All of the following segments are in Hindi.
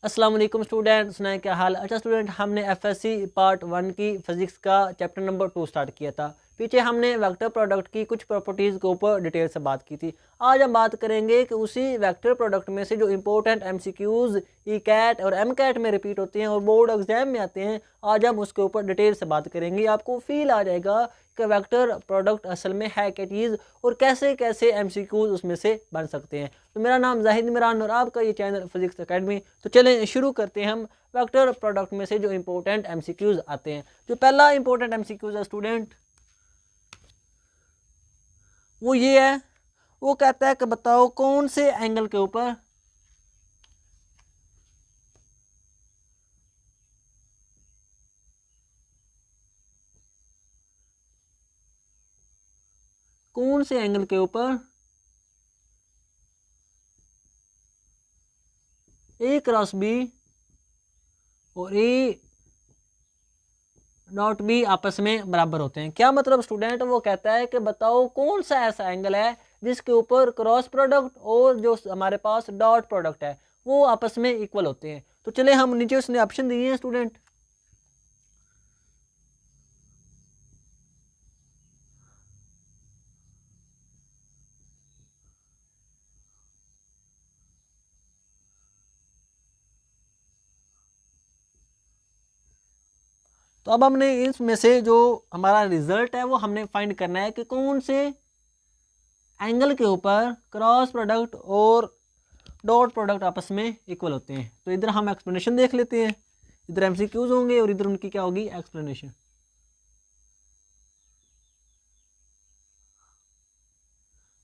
अस्सलाम वालेकुम स्टूडेंट, सुनाए क्या हाल। अच्छा स्टूडेंट, हमने एफएससी पार्ट 1 की फिजिक्स का चैप्टर नंबर 2 स्टार्ट किया था। पीछे हमने वेक्टर प्रोडक्ट की कुछ प्रॉपर्टीज़ के ऊपर डिटेल से बात की थी। आज हम बात करेंगे कि उसी वेक्टर प्रोडक्ट में से जो इंपॉर्टेंट एमसीक्यूज़ ई कैट और एम कैट में रिपीट होते हैं और बोर्ड एग्जाम में आते हैं, आज हम उसके ऊपर डिटेल से बात करेंगे। आपको फील आ जाएगा कि वेक्टर प्रोडक्ट असल में है क्या चीज़ और कैसे कैसे एमसीक्यूज़ उसमें से बन सकते हैं। तो मेरा नाम जाहिद इमरान और आपका ये चैनल फिजिक्स एकेडमी। तो चलें शुरू करते हैं हम वेक्टर प्रोडक्ट में से जो इंपॉर्टेंट एमसीक्यूज़ आते हैं। जो पहला इंपॉर्टेंट एमसीक्यूज़ है स्टूडेंट, वो ये है, वो कहता है कि बताओ कौन से एंगल के ऊपर कौन से एंगल के ऊपर ए क्रॉस बी और ए डॉट बी आपस में बराबर होते हैं। क्या मतलब स्टूडेंट, वो कहता है कि बताओ कौन सा ऐसा एंगल है जिसके ऊपर क्रॉस प्रोडक्ट और जो हमारे पास डॉट प्रोडक्ट है वो आपस में इक्वल होते हैं। तो चले हम नीचे उसने ऑप्शन दिए हैं स्टूडेंट। तो अब हमने इसमें से जो हमारा रिजल्ट है वो हमने फाइंड करना है कि कौन से एंगल के ऊपर क्रॉस प्रोडक्ट और डॉट प्रोडक्ट आपस में इक्वल होते हैं। तो इधर हम एक्सप्लेनेशन देख लेते हैं, इधर एमसीक्यूज होंगे और इधर उनकी क्या होगी, एक्सप्लेनेशन।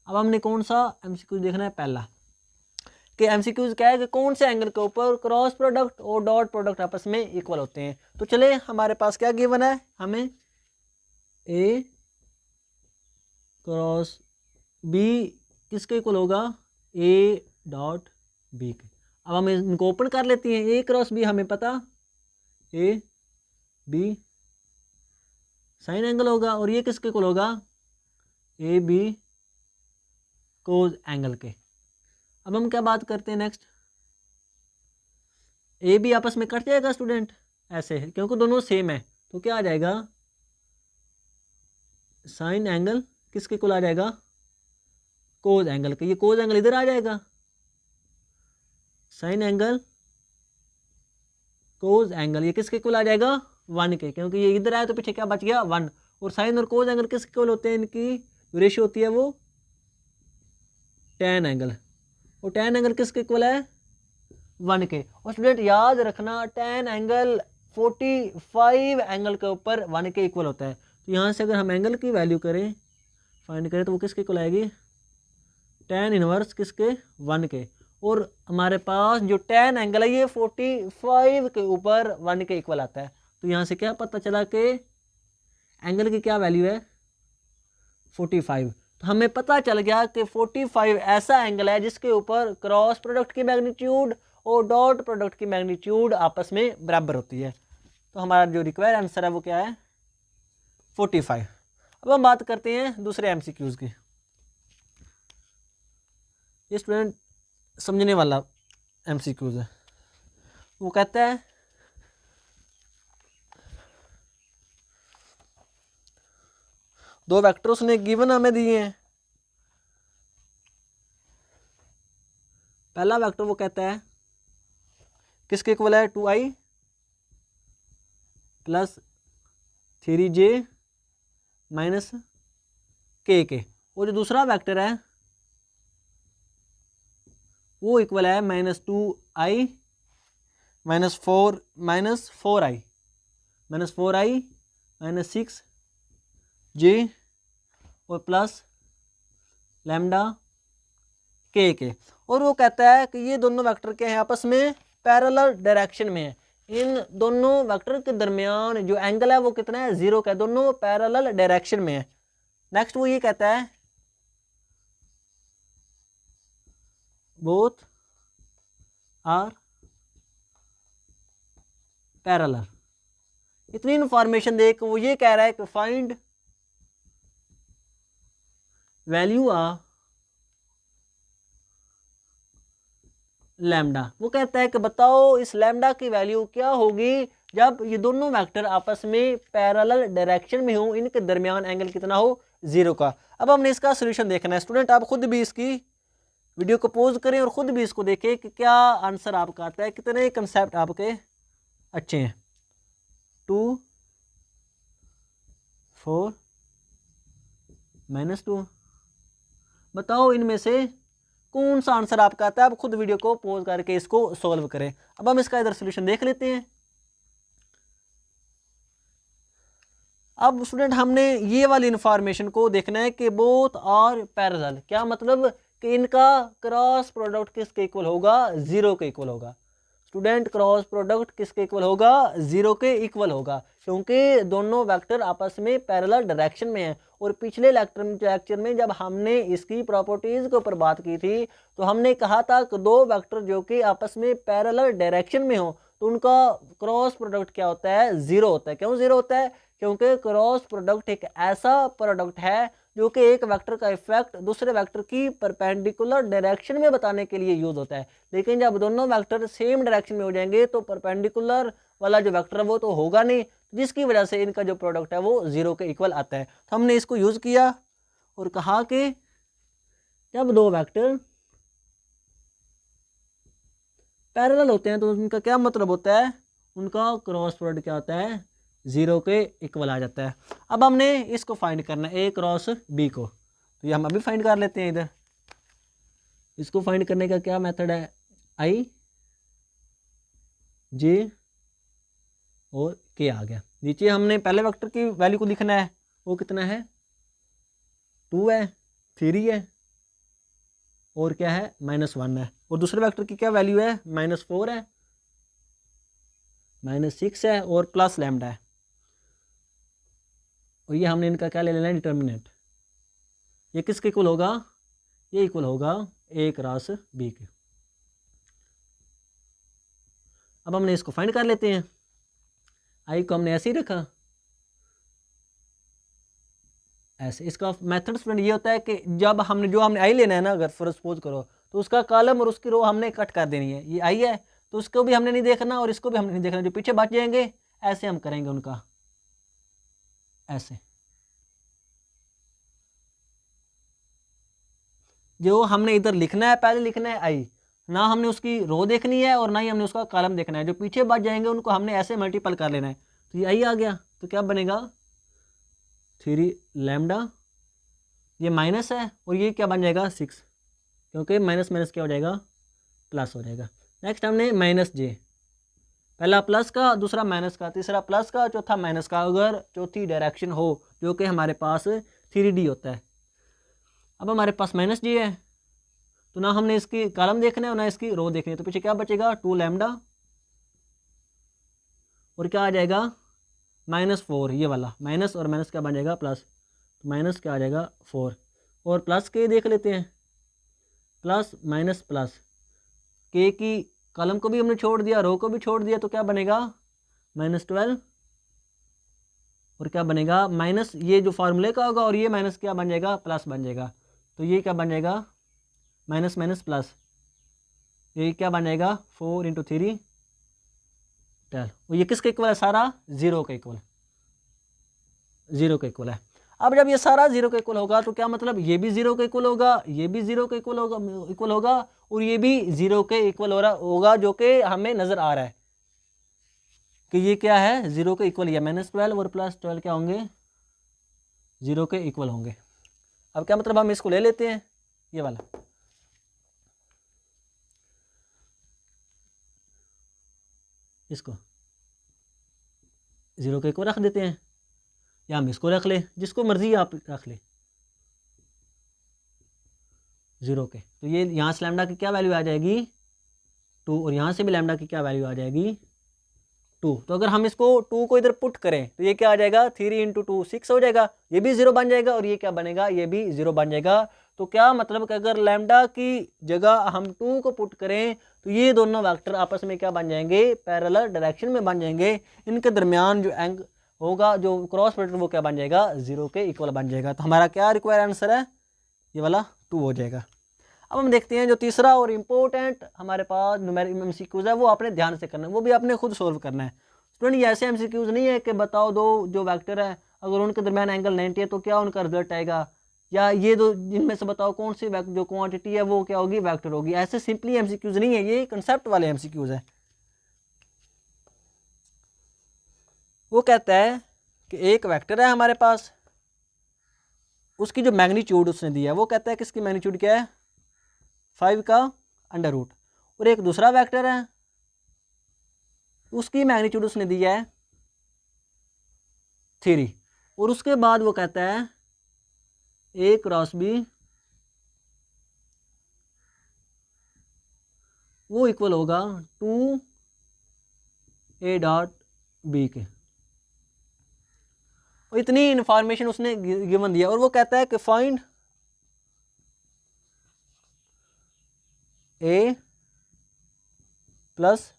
अब हमने कौन सा एमसीक्यूज देखना है, पहला कि एमसीक्यूज क्या है कि कौन से एंगल के ऊपर क्रॉस प्रोडक्ट और डॉट प्रोडक्ट आपस में इक्वल होते हैं। तो चले हमारे पास क्या गिवन है, हमें ए क्रॉस बी किसके इक्वल होगा, ए डॉट बी के। अब हम इनको ओपन कर लेते हैं। ए क्रॉस बी हमें पता, ए बी साइन एंगल होगा और ये किसके इक्वल होगा, ए बी कोज एंगल के। अब हम क्या बात करते हैं नेक्स्ट, ए बी आपस में कट जाएगा स्टूडेंट ऐसे है क्योंकि दोनों सेम है। तो क्या आ जाएगा, साइन एंगल किसके इक्वल आ जाएगा, कोज एंगल के। ये कोज एंगल इधर आ जाएगा, साइन एंगल कोज एंगल ये किसके इक्वल आ जाएगा, 1 के, क्योंकि ये इधर आया तो पीछे क्या बच गया, 1। और साइन और कोज एंगल किसके इक्वल होते हैं, इनकी रेशियो होती है वो tan एंगल, और tan एंगल किसके इक्वल है, 1 के। और स्टूडेंट याद रखना tan एंगल 45 एंगल के ऊपर 1 के इक्वल होता है। तो यहाँ से अगर हम एंगल की वैल्यू करें, फाइंड करें, तो वो किसके इक्वल आएगी, tan इनवर्स किसके, 1 के। और हमारे पास जो tan एंगल है ये 45 के ऊपर 1 के इक्वल आता है। तो यहाँ से क्या पता चला कि एंगल की क्या वैल्यू है, 45। तो हमें पता चल गया कि 45 ऐसा एंगल है जिसके ऊपर क्रॉस प्रोडक्ट की मैग्नीट्यूड और डॉट प्रोडक्ट की मैग्नीट्यूड आपस में बराबर होती है। तो हमारा जो रिक्वायर्ड आंसर है वो क्या है, 45। अब हम बात करते हैं दूसरे एमसीक्यूज की। ये स्टूडेंट समझने वाला एमसीक्यूज है। वो कहता है दो वेक्टर उसने गिवन हमें दिए हैं। पहला वेक्टर वो कहता है किसके इक्वल है, 2i प्लस 3j माइनस के। और जो दूसरा वेक्टर है वो इक्वल है -2i -4 -4i -6j और प्लस लैम्डा के। और वो कहता है कि ये दोनों वेक्टर के हैं आपस में पैरेलल डायरेक्शन में है। इन दोनों वेक्टर के दरमियान जो एंगल है वो कितना है, 0 का है, दोनों पैरेलल डायरेक्शन में है। नेक्स्ट वो ये कहता है बोथ आर पैरेलल। इतनी इंफॉर्मेशन देख वो ये कह रहा है कि फाइंड वैल्यू ऑफ लैम्डा। वो कहता है कि बताओ इस लैम्डा की वैल्यू क्या होगी जब ये दोनों वेक्टर आपस में पैरेलल डायरेक्शन में हो, इनके दरमियान एंगल कितना हो, 0 का। अब हमने इसका सोल्यूशन देखना है। स्टूडेंट आप खुद भी इसकी वीडियो को पॉज करें और खुद भी इसको देखें कि क्या आंसर आपका आता है, कितने कंसेप्ट आपके अच्छे हैं। 2 4 -2, बताओ इनमें से कौन सा आंसर आपका आता है। आप खुद वीडियो को पॉज करके इसको सॉल्व करें। अब हम इसका इधर सोल्यूशन देख लेते हैं। अब स्टूडेंट हमने ये वाली इंफॉर्मेशन को देखना है कि बोथ आर पैरेलल, क्या मतलब कि इनका क्रॉस प्रोडक्ट किसके इक्वल होगा, 0 के इक्वल होगा। स्टूडेंट क्रॉस प्रोडक्ट किसके इक्वल होगा, 0 के इक्वल होगा, क्योंकि दोनों वेक्टर आपस में पैरेलल डायरेक्शन में हैं। और पिछले लेक्चर में जब हमने इसकी प्रॉपर्टीज के ऊपर बात की थी तो हमने कहा था कि दो वेक्टर जो कि आपस में पैरेलल डायरेक्शन में हो तो उनका क्रॉस प्रोडक्ट क्या होता है, 0 होता है। क्यों 0 होता है, क्योंकि क्रॉस प्रोडक्ट एक ऐसा प्रोडक्ट है जो कि एक वेक्टर का इफेक्ट दूसरे वेक्टर की परपेंडिकुलर डायरेक्शन में बताने के लिए यूज होता है। लेकिन जब दोनों वेक्टर सेम डायरेक्शन में हो जाएंगे तो परपेंडिकुलर वाला जो वेक्टर है वो तो होगा नहीं, जिसकी वजह से इनका जो प्रोडक्ट है वो 0 के इक्वल आता है। तो हमने इसको यूज किया और कहा कि जब दो वेक्टर पैरेलल होते हैं तो उनका क्या मतलब होता है, उनका क्रॉस प्रोडक्ट क्या होता है, 0 के इक्वल आ जाता है। अब हमने इसको फाइंड करना है, ए क्रॉस बी को, तो ये हम अभी फाइंड कर लेते हैं। इधर इसको फाइंड करने का क्या मेथड है, आई जे और के आ गया। नीचे हमने पहले वेक्टर की वैल्यू को लिखना है, वो कितना है, 2 है, 3 है और क्या है, -1 है। और दूसरे वेक्टर की क्या वैल्यू है, -4 है, -6 है और प्लस लैम्डा है। और ये हमने इनका क्या ले लेना है, डिटर्मिनेंट। ये किसके इक्वल होगा, ये इक्वल होगा ए क्रॉस बी के। अब हमने इसको फाइंड कर लेते हैं। आई को हमने ऐसे ही रखा, ऐसे। इसका मेथड स्टूडेंट ये होता है कि जब हमने आई लेना है ना, अगर फर्स्ट सपोज करो तो उसका कॉलम और उसकी रो हमने कट कर देनी है। ये आई है तो उसको भी हमने नहीं देखना और इसको भी हमने नहीं देखना, जो पीछे बच जाएंगे ऐसे हम करेंगे उनका, ऐसे। जो हमने इधर लिखना है, पहले लिखना है आई, ना हमने उसकी रो देखनी है और ना ही हमने उसका कॉलम देखना है। जो पीछे बच जाएंगे उनको हमने ऐसे मल्टीपल कर लेना है। तो ये आई आ गया तो क्या बनेगा, 3 लैम्डा, ये माइनस है और ये क्या बन जाएगा, 6, क्योंकि माइनस माइनस क्या हो जाएगा, प्लस हो जाएगा। नेक्स्ट हमने -j, पहला प्लस का, दूसरा माइनस का, तीसरा प्लस का, चौथा माइनस का, अगर चौथी डायरेक्शन हो जो कि हमारे पास 3D होता है। अब हमारे पास -j है तो ना हमने इसकी कॉलम देखना है और ना इसकी रो देखनी है, तो पीछे क्या बचेगा, 2 लैम्डा और क्या आ जाएगा, -4, ये वाला माइनस और माइनस क्या बन जाएगा, प्लस। तो माइनस क्या आ जाएगा, 4 और प्लस के देख लेते हैं, प्लस माइनस प्लस, के की कॉलम को भी हमने छोड़ दिया, रो को भी छोड़ दिया, तो क्या बनेगा, -12 और क्या बनेगा, माइनस ये जो फार्मूले का होगा और ये माइनस क्या बन जाएगा, प्लस बन जाएगा। तो ये क्या बन जाएगा, माइनस माइनस प्लस, ये क्या बन जाएगा, 4 × 3 12। और ये किसके इक्वल है, सारा 0 के इक्वल, 0 के इक्वल है। अब जब ये सारा 0 के इक्वल होगा तो क्या मतलब, ये भी 0 के इक्वल होगा, ये भी 0 के इक्वल होगा और ये भी 0 के इक्वल होगा, जो कि हमें नजर आ रहा है कि ये क्या है, 0 के इक्वल। है -12 और +12 क्या होंगे, 0 के इक्वल होंगे। अब क्या मतलब, हम इसको ले लेते हैं, ये वाला, इसको 0 के इक्वल रख देते हैं, या हम इसको रख ले, जिसको मर्जी आप रख ले 0 के। तो ये यहाँ से लैम्डा की क्या वैल्यू आ जाएगी, 2 और यहाँ से भी लैम्डा की क्या वैल्यू आ जाएगी, 2। तो अगर हम इसको 2 को इधर पुट करें तो ये क्या आ जाएगा, 3 × 2 6 हो जाएगा, ये भी 0 बन जाएगा और ये क्या बनेगा, ये भी 0 बन जाएगा। तो क्या मतलब कि अगर लैम्डा की जगह हम 2 को पुट करें तो ये दोनों वेक्टर आपस में क्या बन जाएंगे, पैरेलल डायरेक्शन में बन जाएंगे। इनके दरमियान जो एंग होगा, जो क्रॉस प्रोडक्ट, वो क्या बन जाएगा, 0 के इक्वल बन जाएगा। तो हमारा क्या रिक्वायर आंसर है, ये वाला 2 हो जाएगा। अब हम देखते हैं जो तीसरा और इम्पोर्टेंट हमारे पास न्यूमेरिकल एमसीक्यूज है, वो आपने ध्यान से करना है, वो भी आपने खुद सोल्व करना है। स्टूडेंट ये ऐसे एमसीक्यूज नहीं है कि बताओ दो जो वेक्टर है अगर उनके दरमियान एंगल 90 है तो क्या उनका रिजल्ट आएगा, या ये दो जिनमें से बताओ कौन सी जो क्वांटिटी है वो क्या होगी, वेक्टर होगी। ऐसे सिंपली एमसीक्यूज नहीं है, ये कंसेप्ट वाले एमसीक्यूज है। वो कहता है कि एक वेक्टर है हमारे पास, उसकी जो मैग्नीट्यूड उसने दिया है वो कहता है कि इसकी मैग्नीट्यूड क्या है 5 का अंडर रूट, और एक दूसरा वेक्टर है उसकी मैग्नीट्यूड उसने दिया है 3, और उसके बाद वो कहता है ए क्रॉस बी वो इक्वल होगा 2a डॉट बी के। और इतनी इंफॉर्मेशन उसने गिवन दिया, और वो कहता है कि फाइंड ए प्लस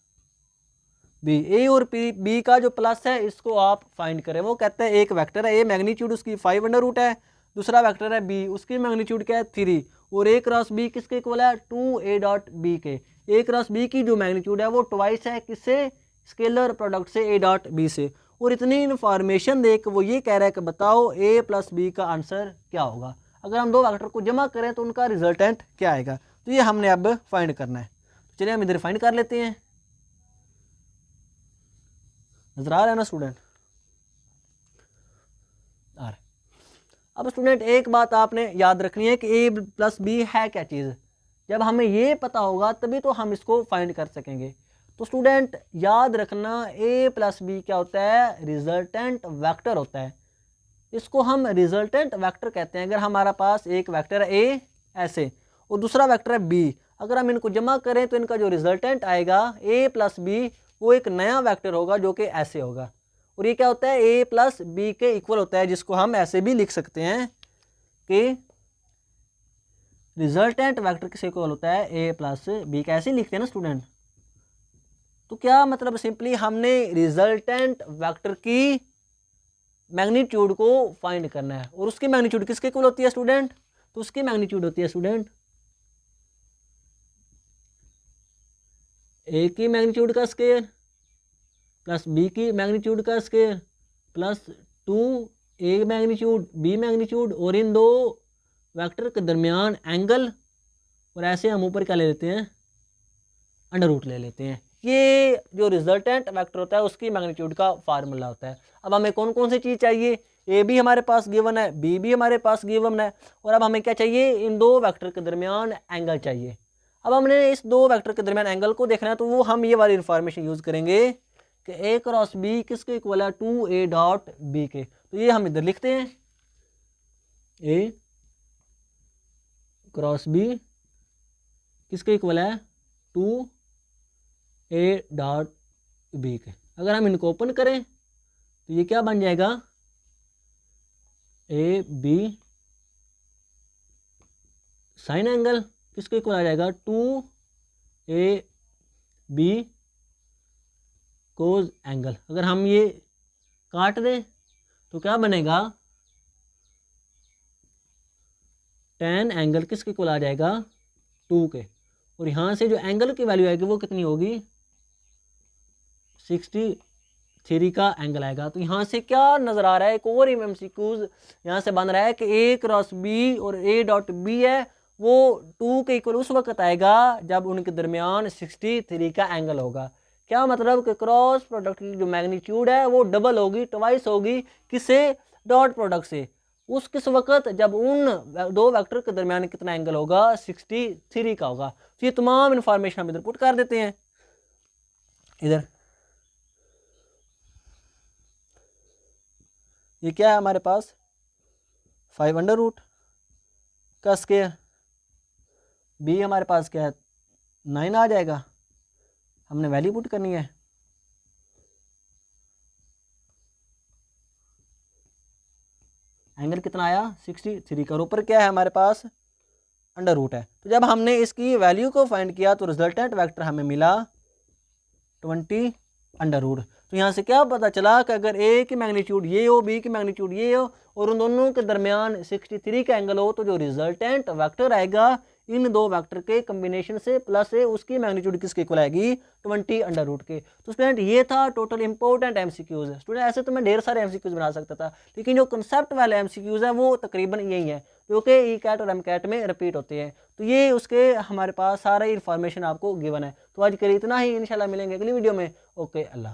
बी, ए और बी का जो प्लस है इसको आप फाइंड करें। वो कहता है एक वेक्टर है ए, मैग्नीट्यूड उसकी 5 अंडर रूट है, दूसरा वेक्टर है बी, उसकी मैग्नीट्यूड क्या है 3, और ए क्रॉस बी किसके इक्वल है 2a डॉट बी के। ए क्रॉस बी की जो मैग्नीट्यूड है वो ट्वाइस है किससे, स्केलर प्रोडक्ट से ए डॉट बी से। और इतनी इन्फॉर्मेशन दे के वो ये कह रहा है कि बताओ ए प्लस बी का आंसर क्या होगा, अगर हम दो वेक्टर को जमा करें तो उनका रिजल्टेंट क्या आएगा। तो ये हमने अब फाइंड करना है। तो चलिए हम इधर फाइंड कर लेते हैं। नजर आ रहा है ना स्टूडेंट, आ रहा। अब स्टूडेंट एक बात आपने याद रखनी है कि ए प्लस बी है क्या चीज़, जब हमें ये पता होगा तभी तो हम इसको फाइंड कर सकेंगे। तो स्टूडेंट याद रखना ए प्लस बी क्या होता है, रिजल्टेंट वेक्टर होता है। इसको हम रिजल्टेंट वेक्टर कहते हैं। अगर हमारा पास एक वेक्टर है ए ऐसे और दूसरा वेक्टर है बी, अगर हम इनको जमा करें तो इनका जो रिजल्टेंट आएगा ए प्लस बी वो एक नया वेक्टर होगा जो कि ऐसे होगा। और ये क्या होता है, ए प्लस बी के इक्वल होता है, जिसको हम ऐसे भी लिख सकते हैं कि रिजल्टेंट वेक्टर किसके इक्वल होता है, ए प्लस बी। कैसे लिखते हैं ना स्टूडेंट। तो क्या मतलब, सिंपली हमने रिजल्टेंट वेक्टर की मैग्नीट्यूड को फाइंड करना है, और उसकी मैग्नीट्यूड किसके इक्वल होती है स्टूडेंट, तो उसकी मैग्नीट्यूड होती है स्टूडेंट ए की मैग्नीट्यूड का स्क्वायर प्लस बी की मैग्नीट्यूड का square plus 2a magnitude B magnitude, और इन दो वेक्टर के दरमियान एंगल, और ऐसे हम ऊपर क्या ले लेते हैं, अंडर रूट ले लेते हैं। ये जो रिजल्टेंट वेक्टर होता है उसकी मैग्नीट्यूड का फार्मूला होता है। अब हमें कौन कौन सी चीज़ चाहिए, ए भी हमारे पास गिवन है, बी भी हमारे पास गिवन है, और अब हमें क्या चाहिए, इन दो वेक्टर के दरमियान एंगल चाहिए। अब हमने इस दो वेक्टर के दरमियान एंगल को देखना है, तो वो हम ये वाली इंफॉर्मेशन यूज़ करेंगे कि ए क्रॉस बी किसके इक्वल है 2a डॉट बी के। तो ये हम इधर लिखते हैं ए क्रॉस बी किसके इक्वल है 2a डॉट बी के। अगर हम इनको ओपन करें तो ये क्या बन जाएगा, ए बी साइन एंगल किसके इक्वल आ जाएगा 2a बी कोज एंगल। अगर हम ये काट दें तो क्या बनेगा, tan एंगल किसके इक्वल आ जाएगा 2 के, और यहाँ से जो एंगल की वैल्यू आएगी वो कितनी होगी 63 का एंगल आएगा। तो यहाँ से क्या नज़र आ रहा है, एक और एमसीक्यूज यहाँ से बन रहा है कि ए क्रॉस बी और ए डॉट बी है वो 2 के इक्वल उस वक्त आएगा जब उनके दरमियान 63 का एंगल होगा। क्या मतलब कि क्रॉस प्रोडक्ट की जो मैग्नीट्यूड है वो डबल होगी, ट्वाइस होगी, किससे, डॉट प्रोडक्ट से। उस किस वक्त, जब उन दो वेक्टर के दरमियान कितना एंगल होगा 63 का होगा। तो ये तमाम इंफॉर्मेशन हम इधर पुट कर देते हैं। इधर ये क्या है हमारे पास 5 अंडर रूट का स्क्वायर, बी हमारे पास क्या है 9 आ जाएगा, हमने वैल्यू पुट करनी है। एंगल कितना आया 63 का, ऊपर क्या है हमारे पास अंडर रूट है। तो जब हमने इसकी वैल्यू को फाइंड किया तो रिजल्टेंट वेक्टर हमें मिला 20 अंडर रूट। तो यहाँ से क्या पता चला कि अगर ए की मैग्नीट्यूड ये हो, बी की मैग्नीट्यूड ये हो, और उन दोनों के दरमियान 63 का एंगल हो, तो जो रिजल्टेंट वेक्टर आएगा इन दो वेक्टर के कम्बिनेशन से प्लस से उसकी मैग्नीट्यूड किसके इक्वल आएगी 20 अंडर रूट के। तो स्टूडेंट ये था टोटल इंपॉर्टेंट एमसीक्यूज। स्टूडेंट ऐसे तो मैं ढेर सारे एमसीक्यूज बना सकता था, लेकिन जो कंसेप्ट वाले एमसीक्यूज हैं वो तकरीबन यही है जो कि ई कैट और एम कैट में रिपीट होते हैं। तो ये उसके हमारे पास सारा इन्फॉर्मेशन आपको गिवन है। तो आज के लिए इतना ही, इंशाल्लाह मिलेंगे अगली वीडियो में। ओके, अल्लाह।